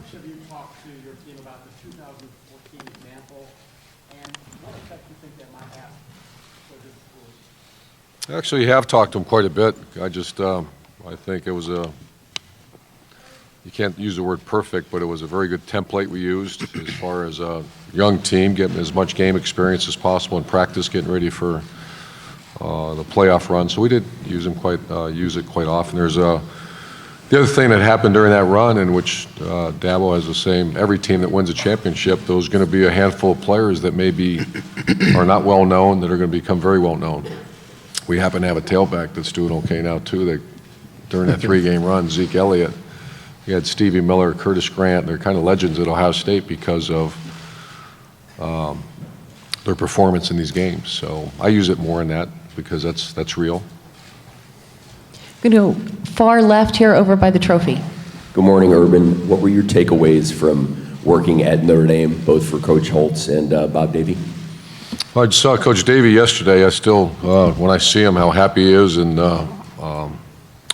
much have you talked to your team about the 2014 example, and what effect do you think that might have for this school? I actually have talked to them quite a bit. I think it was you can't use the word perfect, but it was a very good template we used as far as a young team getting as much game experience as possible in practice, getting ready for the playoff run. So we did use it quite often. There's the other thing that happened during that run, in which Dabo has the same, every team that wins a championship, there's going to be a handful of players that maybe are not well known that are going to become very well known. We happen to have a tailback that's doing okay now too. That during that 3-game run, Zeke Elliott, you had Stevie Miller, Curtis Grant. They're kind of legends at Ohio State because of their performance in these games. So I use it more in that because that's real. Going to go far left here over by the trophy. Good morning, Urban. What were your takeaways from working at Notre Dame, both for Coach Holtz and Bob Davie? Well, I saw Coach Davie yesterday. I still, when I see him, how happy he is, and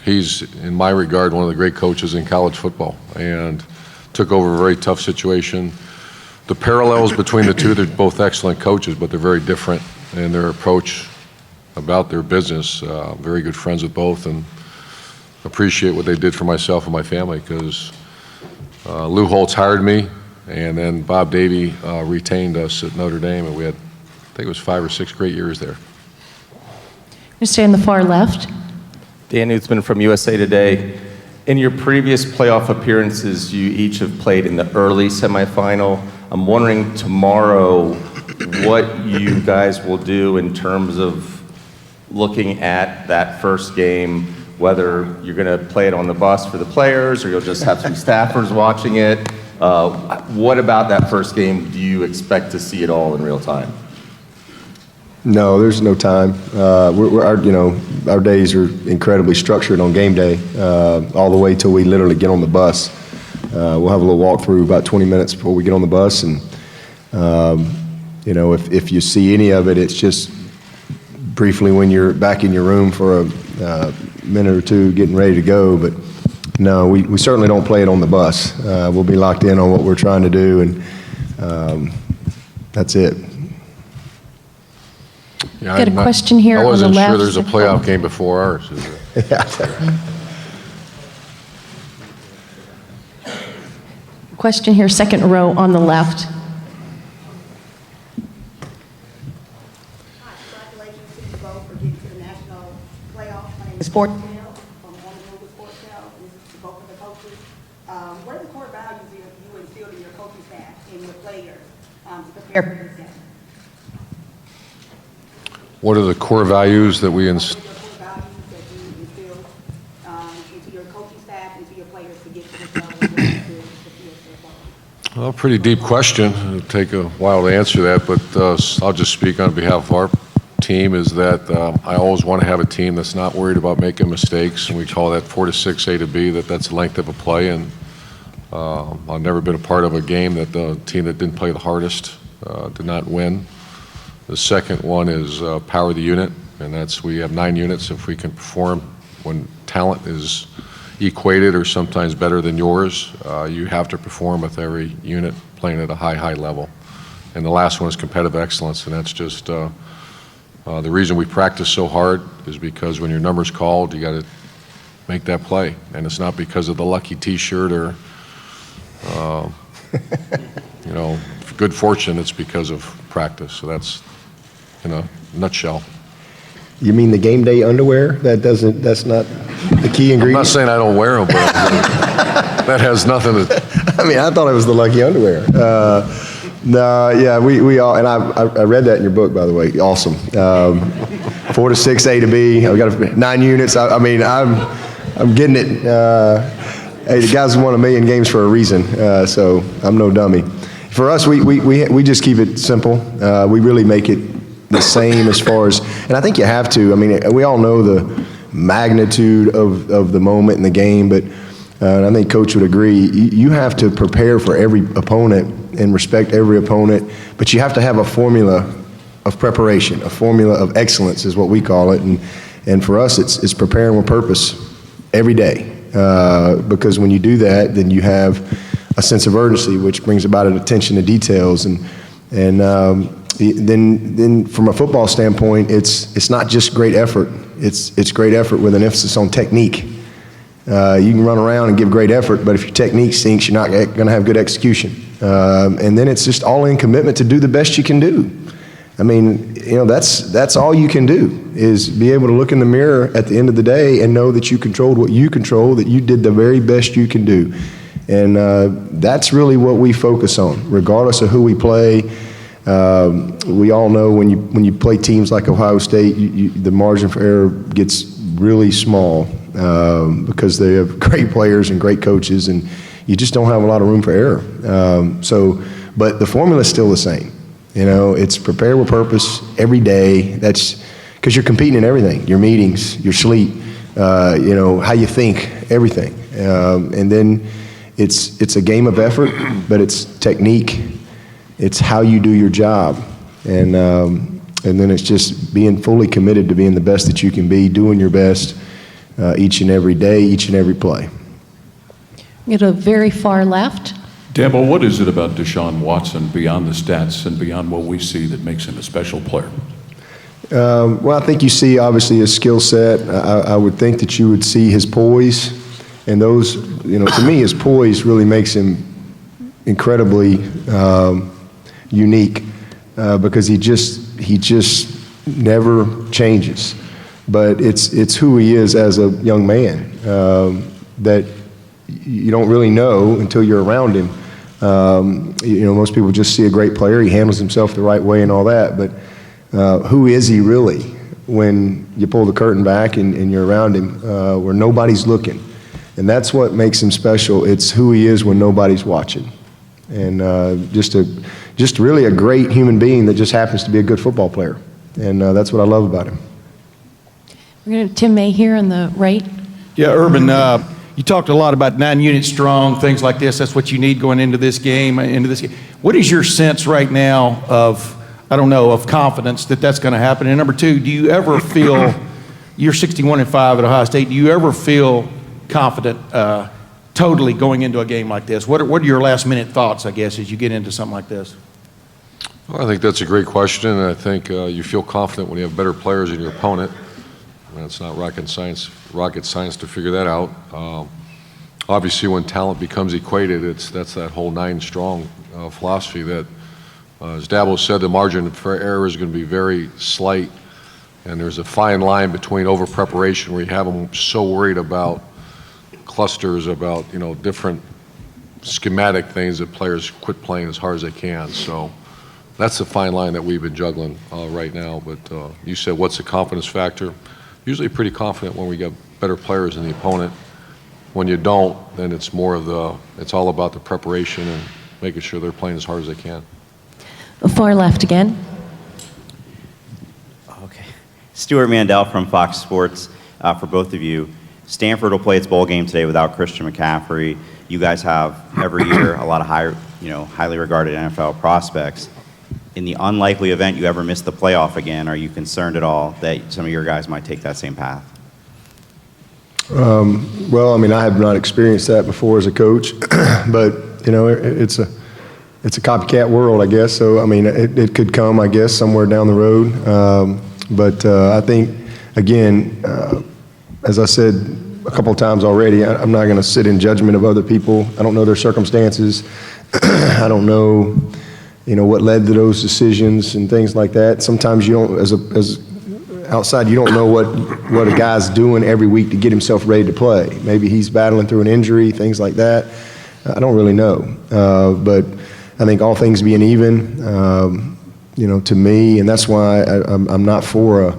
he's, in my regard, one of the great coaches in college football, and took over a very tough situation. The parallels between the two, they're both excellent coaches, but they're very different in their approach about their business. Very good friends with both, and appreciate what they did for myself and my family, because Lou Holtz hired me, and then Bob Davie retained us at Notre Dame, and we had, I think it was 5 or 6 great years there. Going to stay on the far left. Dan Newsman from USA Today. In your previous playoff appearances, you each have played in the early semifinal. I'm wondering tomorrow what you guys will do in terms of looking at that first game, whether you're going to play it on the bus for the players or you'll just have some staffers watching it. What about that first game do you expect to see it all in real time? No, there's no time. Our days are incredibly structured on game day, all the way till we literally get on the bus. We'll have a little walkthrough about 20 minutes before we get on the bus, and if you see any of it, it's just briefly when you're back in your room for a minute or two getting ready to go. But no, we certainly don't play it on the bus. We'll be locked in on what we're trying to do, and that's it. Yeah, Got a question here on the left. I wasn't sure there's a playoff game before ours. Is there? Question here, second row on the left. Congratulations to you both for getting to the national playoff. My name is Sports Channel from Wonderful Sports Channel. This is to both of the coaches. What are the core values you instilled in your coaching staff and your players to prepare for this game? What are the core values that we instill? What are the core values that you instilled into your coaching staff and to your players to get to this level of the Fiesta? Well, pretty deep question. It'll take a while to answer that, but I'll just speak on behalf of our team, is that I always want to have a team that's not worried about making mistakes, and we call that 4 to 6 A to B, that's the length of a play, and I've never been a part of a game that the team that didn't play the hardest did not win. The second one is power the unit, and we have 9 units. If we can perform when talent is equated or sometimes better than yours, you have to perform with every unit playing at a high level. And the last one is competitive excellence, and that's just the reason we practice so hard is because when your number's called, you got to make that play, and it's not because of the lucky T-shirt or good fortune. It's because of practice. So that's in a nutshell. You mean the game day underwear? That's not the key ingredient? I'm not saying I don't wear them, but that has nothing to... I mean, I thought it was the lucky underwear. No, yeah, we all, and I read that in your book, by the way. Awesome. 4 to 6 A to B. I've got 9 units. I'm getting it. Hey, the guys won 1 million games for a reason, so I'm no dummy. For us, we just keep it simple. We really make it the same as far as, and I think you have to. I mean, we all know the magnitude of the moment in the game, but and I think Coach would agree, you have to prepare for every opponent and respect every opponent, but you have to have a formula of preparation, a formula of excellence is what we call it, and for us it's preparing with purpose every day, because when you do that, then you have a sense of urgency, which brings about an attention to details. And then from a football standpoint, it's not just great effort. It's great effort with an emphasis on technique. You can run around and give great effort, but if your technique stinks, you're not going to have good execution. And then it's just all in commitment to do the best you can do. I mean, that's all you can do, is be able to look in the mirror at the end of the day and know that you controlled what you control, that you did the very best you can do. And that's really what we focus on, regardless of who we play. We all know when you play teams like Ohio State, the margin for error gets really small because they have great players and great coaches, and you just don't have a lot of room for error. But the formula is still the same. It's prepare with purpose every day. That's because you're competing in everything: your meetings, your sleep, how you think, everything. And then it's a game of effort, but it's technique. It's how you do your job, and then it's just being fully committed to being the best that you can be, doing your best each and every day, each and every play. We go to very far left. Dabo, what is it about Deshaun Watson beyond the stats and beyond what we see that makes him a special player? Well, I think you see obviously his skill set. I would think that you would see his poise, and those, to me, his poise really makes him incredibly unique because he just never changes. But it's who he is as a young man that you don't really know until you're around him. Most people just see a great player. He handles himself the right way and all that. But who is he really when you pull the curtain back and you're around him where nobody's looking? And that's what makes him special. It's who he is when nobody's watching. And just really a great human being that just happens to be a good football player. And that's what I love about him. We're going to Tim May here on the right. Yeah, Urban, you talked a lot about 9 units strong, things like this. That's what you need going into this game. What is your sense right now of confidence that that's going to happen? And number two, do you ever feel, you're 61-5 at Ohio State, do you ever feel confident totally going into a game like this? What are your last minute thoughts, I guess, as you get into something like this? Well, I think that's a great question, and I think you feel confident when you have better players than your opponent. It's not rocket science to figure that out. Obviously, when talent becomes equated, that's that whole 9 strong philosophy that, as Dabo said, the margin for error is going to be very slight, and there's a fine line between over-preparation where you have them so worried about clusters, about different schematic things that players quit playing as hard as they can. So that's the fine line that we've been juggling right now. But you said, what's the confidence factor? Usually pretty confident when we get better players than the opponent. When you don't, then it's more of it's all about the preparation and making sure they're playing as hard as they can. Far left again. Okay. Stuart Mandel from Fox Sports. For both of you, Stanford will play its bowl game today without Christian McCaffrey. You guys have every year a lot of highly regarded NFL prospects. In the unlikely event you ever miss the playoff again, are you concerned at all that some of your guys might take that same path? Well, I have not experienced that before as a coach, but it's a copycat world, I guess. So it could come, I guess, somewhere down the road. But I think, again, as I said a couple of times already, I'm not going to sit in judgment of other people. I don't know their circumstances. I don't know, what led to those decisions and things like that. Sometimes you don't, as outside, you don't know what a guy's doing every week to get himself ready to play. Maybe he's battling through an injury, things like that. I don't really know. But I think all things being even, to me, and that's why I'm not for a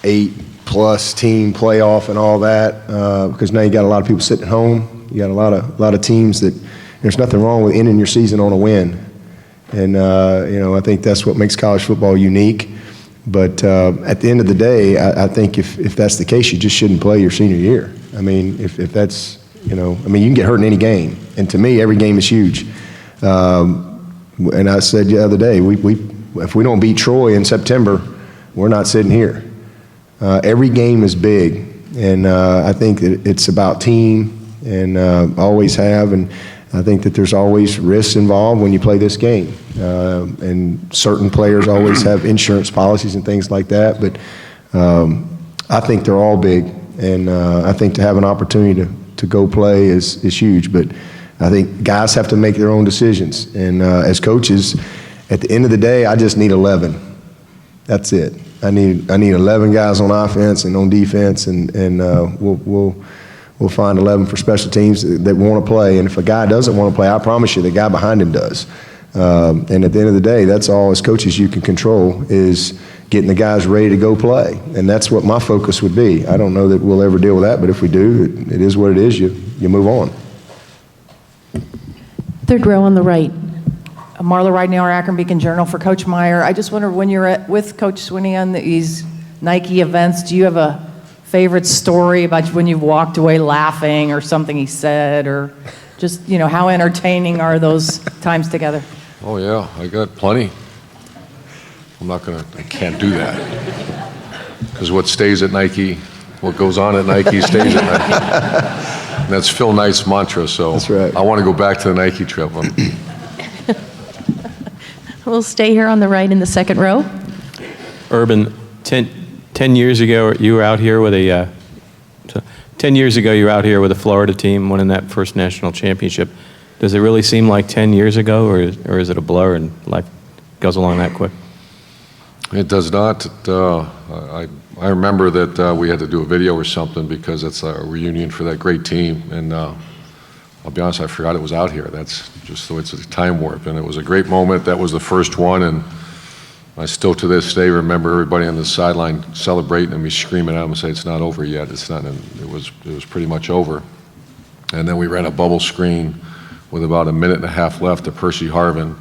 8+ team playoff and all that, because now you got a lot of people sitting at home. You got a lot of teams that there's nothing wrong with ending your season on a win. And, I think that's what makes college football unique. But at the end of the day, I think if that's the case, you just shouldn't play your senior year. If that's, you can get hurt in any game. And to me, every game is huge. And I said the other day, if we don't beat Troy in September, we're not sitting here. Every game is big. And I think that it's about team, and always have. And I think that there's always risks involved when you play this game. And certain players always have insurance policies and things like that. But I think they're all big. And I think to have an opportunity to go play is huge. But I think guys have to make their own decisions. And as coaches, at the end of the day, I just need 11. That's it. I need 11 guys on offense and on defense, and we'll find 11 for special teams that want to play. And if a guy doesn't want to play, I promise you the guy behind him does. And at the end of the day, that's all as coaches you can control is getting the guys ready to go play. And that's what my focus would be. I don't know that we'll ever deal with that, but if we do, it is what it is. You move on. Third row on the right. Marla Ridenour, our Akron Beacon Journal, for Coach Meyer. I just wonder, when you're with Coach Swinney on these Nike events, do you have a favorite story about when you've walked away laughing or something he said, or just, how entertaining are those times together? Oh, yeah, I got plenty. I can't do that. Because what stays at Nike, what goes on at Nike stays at Nike. And that's Phil Knight's mantra, so that's right. I want to go back to the Nike trip. We'll stay here on the right in the second row. Urban, 10 years ago, you were out here with a 10 years ago, you were out here with a Florida team winning that first national championship. Does it really seem like 10 years ago, or is it a blur and life goes along that quick? It does not. I remember that we had to do a video or something because it's a reunion for that great team, and I'll be honest, I forgot it was out here. That's just the way it's a time warp, and it was a great moment. That was the first one, and I still to this day remember everybody on the sideline celebrating and me screaming at them and saying, "It's not over yet. It's not." And it was pretty much over. And then we ran a bubble screen with about a minute and a half left to Percy Harvin,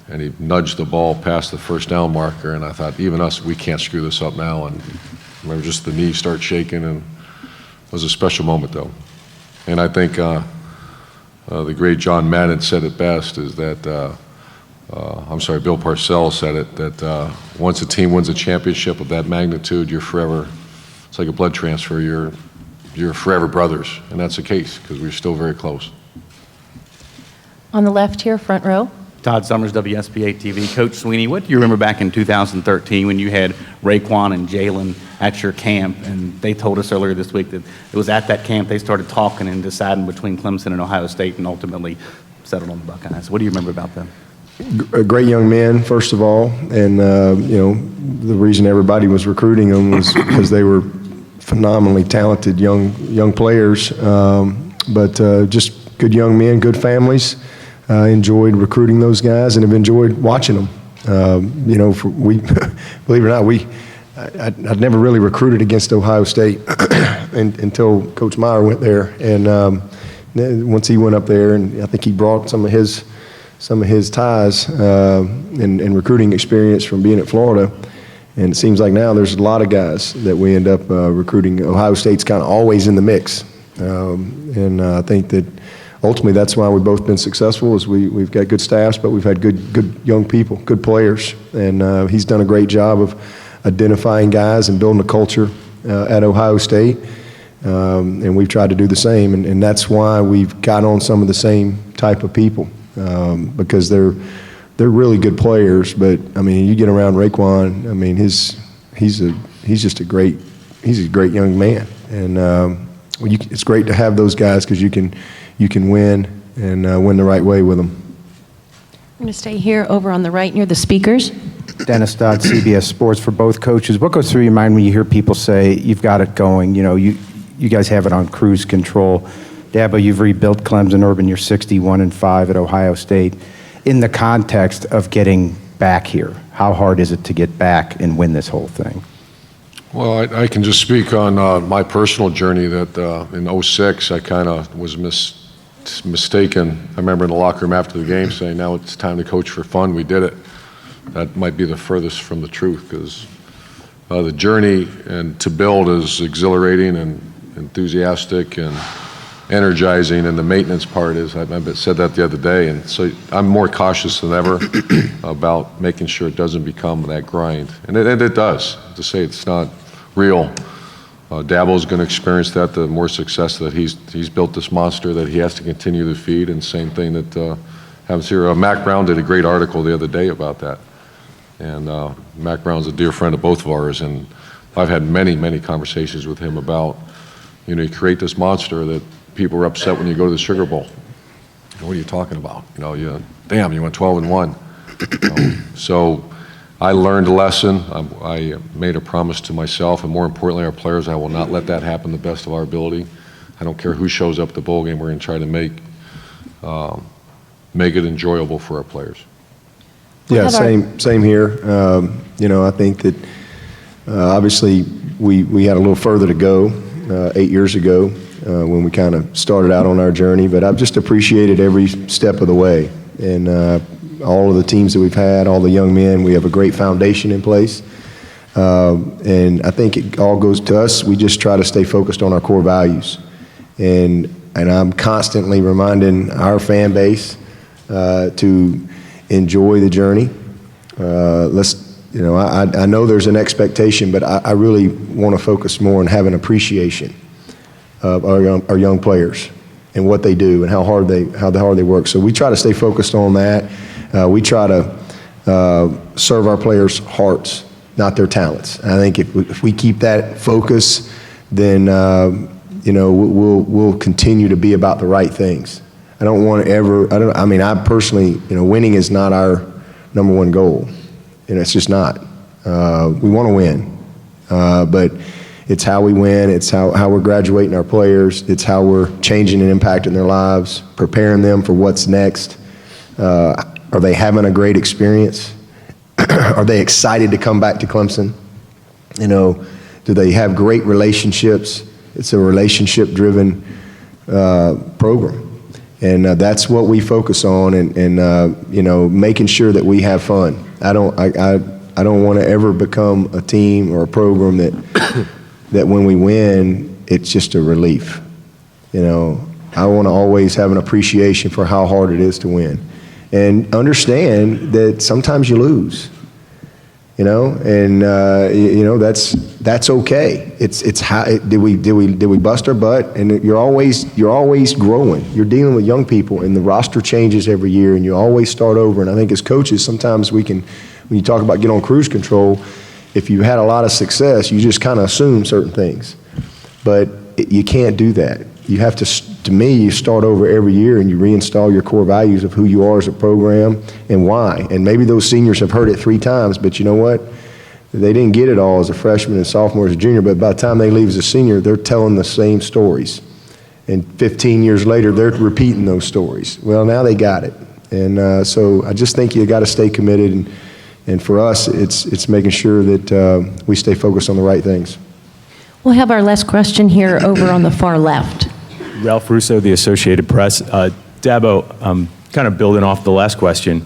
and he nudged the ball past the first down marker, and I thought, even us, we can't screw this up now. And I remember just the knees start shaking, and it was a special moment, though. And I think the great John Madden said it best, is that, Bill Parcells said it, that once a team wins a championship of that magnitude, you're forever, it's like a blood transfer, you're forever brothers. And that's the case, because we're still very close. On the left here, front row. Todd Summers, WSBA TV. Coach Swinney, what do you remember back in 2013 when you had Raekwon and Jalen at your camp? And they told us earlier this week that it was at that camp they started talking and deciding between Clemson and Ohio State and ultimately settled on the Buckeyes. What do you remember about them? Great young men, first of all. And, the reason everybody was recruiting them was because they were phenomenally talented young players. But just good young men, good families. Enjoyed recruiting those guys and have enjoyed watching them. We believe it or not, I'd never really recruited against Ohio State until Coach Meyer went there. And once he went up there, and I think he brought some of his ties and recruiting experience from being at Florida. And it seems like now there's a lot of guys that we end up recruiting. Ohio State's kind of always in the mix. And I think that ultimately that's why we've both been successful, is we've got good staffs, but we've had good young people, good players. And he's done a great job of identifying guys and building a culture at Ohio State. And we've tried to do the same. And that's why we've got on some of the same type of people, because they're really good players. But I mean, you get around Raekwon, I mean, he's just a great young man. And it's great to have those guys, because you can win and win the right way with them. I'm going to stay here over on the right near the speakers. Dennis Dodd, CBS Sports, for both coaches. What goes through your mind when you hear people say, you've got it going, you guys have it on cruise control? Dabo, you've rebuilt Clemson. Urban, you're 61-5 at Ohio State. In the context of getting back here, how hard is it to get back and win this whole thing? Well, I can just speak on my personal journey, that in 06, I kind of was mistaken. I remember in the locker room after the game saying, now it's time to coach for fun. We did it. That might be the furthest from the truth, because the journey and to build is exhilarating and enthusiastic and energizing, and the maintenance part is, I said that the other day, and so I'm more cautious than ever about making sure it doesn't become that grind. And it does. To say it's not real Dabo's going to experience that, the more success that he's built this monster that he has to continue to feed, and same thing that happens here. Mac Brown did a great article the other day about that. And Mac Brown's a dear friend of both of ours, and I've had many, many conversations with him about, you create this monster that people are upset when you go to the Sugar Bowl. What are you talking about? Damn, you went 12-1. So I learned a lesson. I made a promise to myself, and more importantly, our players, I will not let that happen to the best of our ability. I don't care who shows up at the bowl game. We're going to try to make it enjoyable for our players. Yeah, same here. I think that obviously we had a little further to go 8 years ago when we kind of started out on our journey, but I've just appreciated every step of the way. And all of the teams that we've had, all the young men, we have a great foundation in place. And I think it all goes to us. We just try to stay focused on our core values. And I'm constantly reminding our fan base to enjoy the journey. I know there's an expectation, but I really want to focus more on having appreciation of our young players and what they do and how hard they work. So we try to stay focused on that. We try to serve our players' hearts, not their talents. And I think if we keep that focus, then we'll continue to be about the right things. I don't want to ever. I personally, winning is not our number one goal. It's just not. We want to win, but it's how we win. It's how we're graduating our players. It's how we're changing and impacting their lives, preparing them for what's next. Are they having a great experience? Are they excited to come back to Clemson? Do they have great relationships? It's a relationship-driven program. And that's what we focus on, and making sure that we have fun. I don't want to ever become a team or a program that when we win, it's just a relief. I want to always have an appreciation for how hard it is to win, and understand that sometimes you lose. That's okay. It's how did we bust our butt? And you're always growing. You're dealing with young people, and the roster changes every year, and you always start over. And I think as coaches, sometimes when you talk about get on cruise control, if you had a lot of success, you just kind of assume certain things, but you can't do that. You have to me, you start over every year and you reinstall your core values of who you are as a program and why. And maybe those seniors have heard it 3 times, but you know what? They didn't get it all as a freshman and sophomore, as a junior, but by the time they leave as a senior, they're telling the same stories. And 15 years later, they're repeating those stories. Well, now they got it. And so I just think you got to stay committed. And for us, it's making sure that we stay focused on the right things. We'll have our last question here over on the far left. Ralph Russo, the Associated Press. Dabo, kind of building off the last question,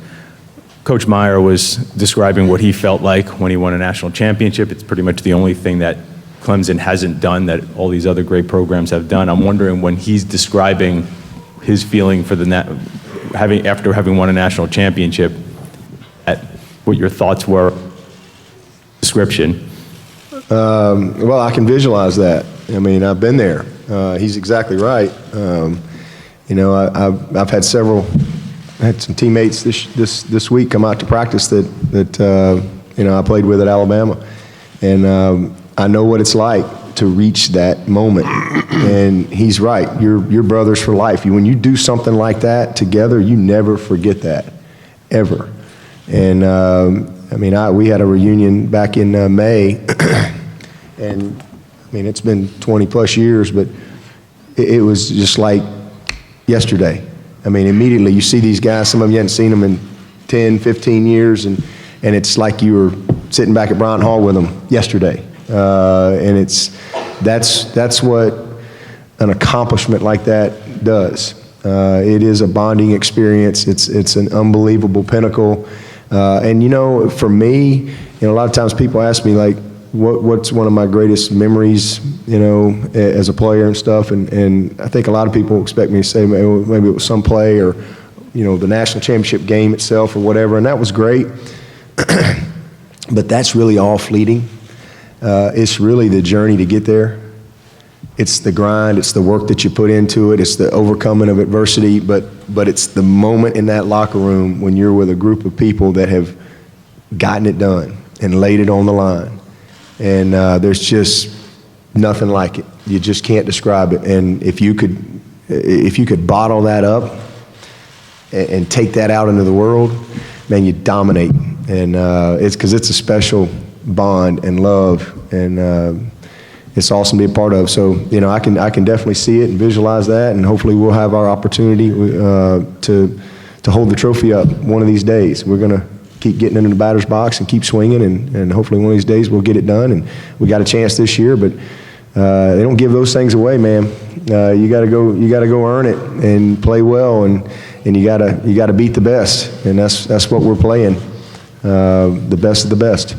Coach Meyer was describing what he felt like when he won a national championship. It's pretty much the only thing that Clemson hasn't done that all these other great programs have done. I'm wondering when he's describing his feeling for after having won a national championship, what your thoughts were, description. Well, I can visualize that. I've been there. He's exactly right. I've had some teammates this week come out to practice that I played with at Alabama, and I know what it's like to reach that moment. And he's right. You're brothers for life. When you do something like that together, you never forget that, ever. And we had a reunion back in May, and it's been 20 plus years, but it was just like yesterday. Immediately you see these guys, some of you hadn't seen them in 10, 15 years, and it's like you were sitting back at Bryant Hall with them yesterday. And that's what an accomplishment like that does. It is a bonding experience. It's an unbelievable pinnacle. And for me, a lot of times people ask me like, what's one of my greatest memories, as a player and stuff. And I think a lot of people expect me to say maybe it was some play or, the national championship game itself or whatever. And that was great. But that's really all fleeting. It's really the journey to get there. It's the grind, it's the work that you put into it, it's the overcoming of adversity, but it's the moment in that locker room when you're with a group of people that have gotten it done and laid it on the line. And there's just nothing like it. You just can't describe it. And if you could bottle that up and take that out into the world, man, you dominate. And it's because it's a special bond and love, and it's awesome to be a part of. So, you know, I can definitely see it and visualize that, and hopefully we'll have our opportunity to hold the trophy up one of these days. We're going to keep getting into the batter's box and keep swinging, and hopefully one of these days we'll get it done. And we got a chance this year, but they don't give those things away, man. You got to go earn it and play well, and you got to beat the best, and that's what we're playing, the best of the best.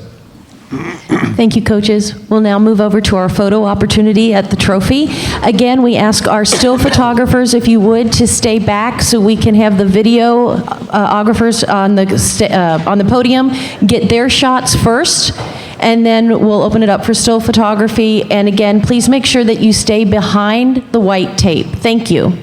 Thank you, coaches. We'll now move over to our photo opportunity at the trophy. Again, we ask our still photographers, if you would, to stay back so we can have the videographers on the podium get their shots first, and then we'll open it up for still photography. And again, please make sure that you stay behind the white tape. Thank you.